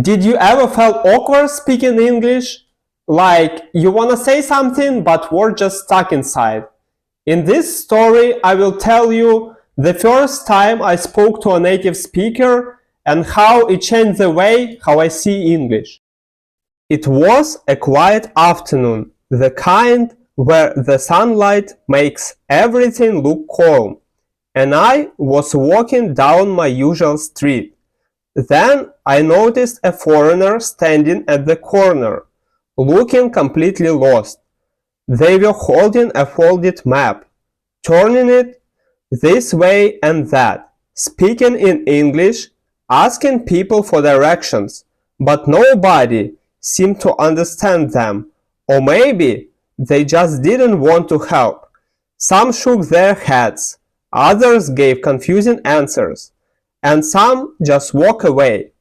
Did you ever felt awkward speaking English? Like you wanna say something but words just stuck inside? In this story, I will tell you the first time I spoke to a native speaker and how it changed the way how I see English. It was a quiet afternoon, the kind where the sunlight makes everything look calm, and I was walking down my usual street. Then I noticed a foreigner standing at the corner, looking completely lost. They were holding a folded map, turning it this way and that, speaking in English, asking people for directions, but nobody seemed to understand them, or maybe they just didn't want to help. Some shook their heads, others gave confusing answers, and some just walked away.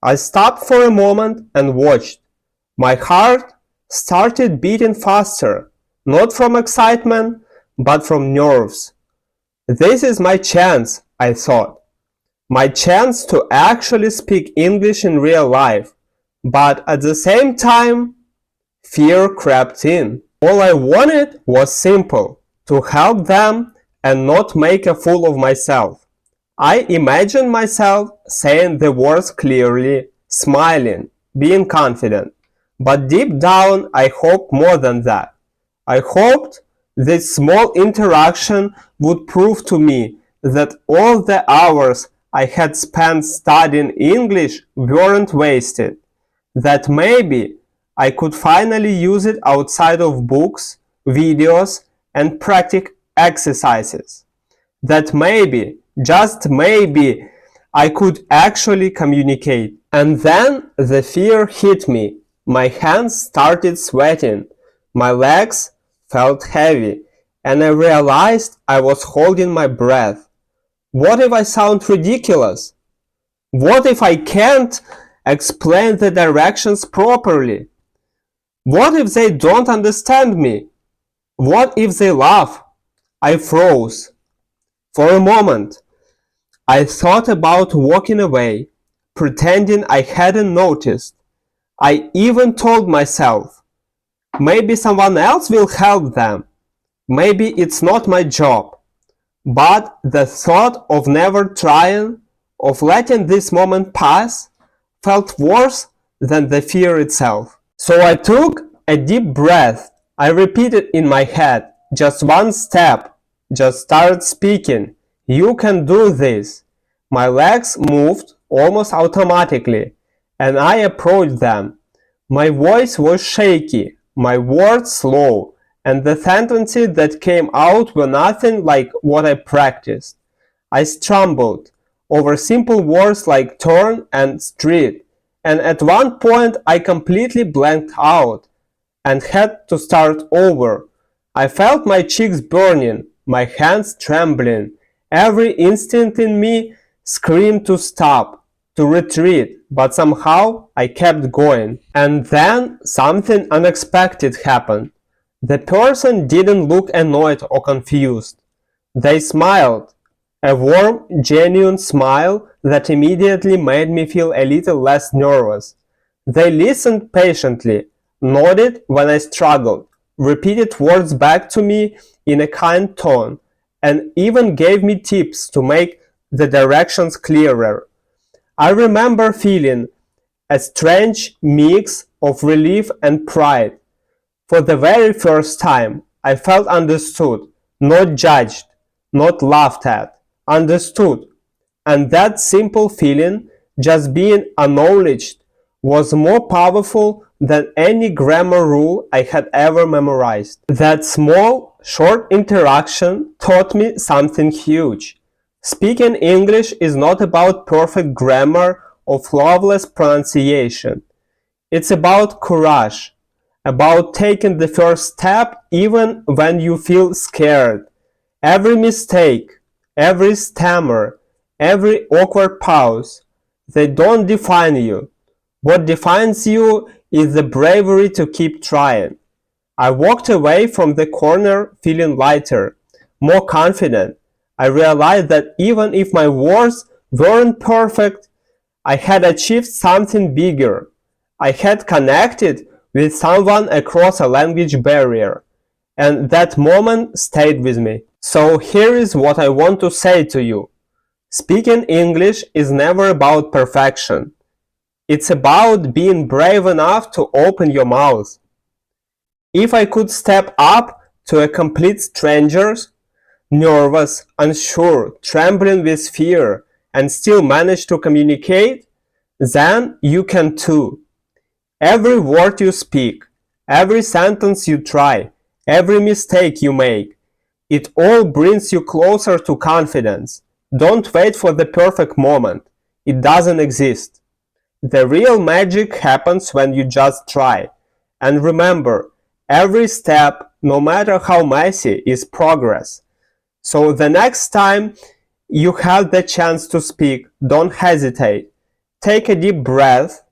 I stopped for a moment and watched. My heart started beating faster, not from excitement, but from nerves. This is my chance, I thought. My chance to actually speak English in real life. But at the same time, fear crept in. All I wanted was simple, to help them and not make a fool of myself. I imagined myself saying the words clearly, smiling, being confident. But deep down, I hoped more than that. I hoped this small interaction would prove to me that all the hours I had spent studying English weren't wasted, that maybe I could finally use it outside of books, videos, and practice exercises, that maybe, just maybe, I could actually communicate. And then the fear hit me. My hands started sweating, my legs felt heavy, and I realized I was holding my breath. What if I sound ridiculous? What if I can't explain the directions properly? What if they don't understand me? What if they laugh? I froze. For a moment, I thought about walking away, pretending I hadn't noticed. I even told myself, maybe someone else will help them. Maybe it's not my job. But the thought of never trying, of letting this moment pass, felt worse than the fear itself. So I took a deep breath. I repeated in my head, just one step. Just start speaking. You can do this. My legs moved almost automatically, and I approached them. My voice was shaky, my words slow, and the sentences that came out were nothing like what I practiced. I stumbled over simple words like turn and street, and at one point I completely blanked out and had to start over. I felt my cheeks burning, my hands trembling. Every instinct in me screamed to stop, to retreat, but somehow I kept going. And then something unexpected happened. The person didn't look annoyed or confused. They smiled, a warm, genuine smile that immediately made me feel a little less nervous. They listened patiently, nodded when I struggled, repeated words back to me in a kind tone, and even gave me tips to make the directions clearer. I remember feeling a strange mix of relief and pride. For the very first time, I felt understood, not judged, not laughed at, understood. And that simple feeling, just being acknowledged, was more powerful than any grammar rule I had ever memorized. That small, short interaction taught me something huge. Speaking English is not about perfect grammar or flawless pronunciation. It's about courage, about taking the first step even when you feel scared. Every mistake, every stammer, every awkward pause, they don't define you. What defines you is the bravery to keep trying. I walked away from the corner feeling lighter, more confident. I realized that even if my words weren't perfect, I had achieved something bigger. I had connected with someone across a language barrier, and that moment stayed with me. So here is what I want to say to you. Speaking English is never about perfection. It's about being brave enough to open your mouth. If I could step up to a complete stranger, nervous, unsure, trembling with fear, and still manage to communicate, then you can too. Every word you speak, every sentence you try, every mistake you make, it all brings you closer to confidence. Don't wait for the perfect moment. It doesn't exist. The real magic happens when you just try. And remember, every step, no matter how messy, is progress. So the next time you have the chance to speak, don't hesitate. Take a deep breath,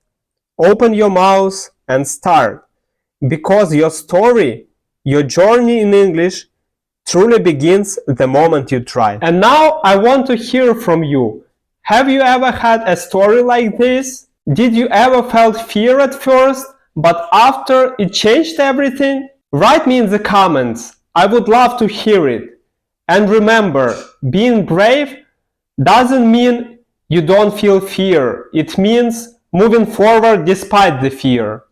open your mouth, and start. Because your story, your journey in English, truly begins the moment you try. And now I want to hear from you. Have you ever had a story like this? Did you ever felt fear at first, but after it changed everything? Write me in the comments. I would love to hear it. And remember, being brave doesn't mean you don't feel fear. It means moving forward despite the fear.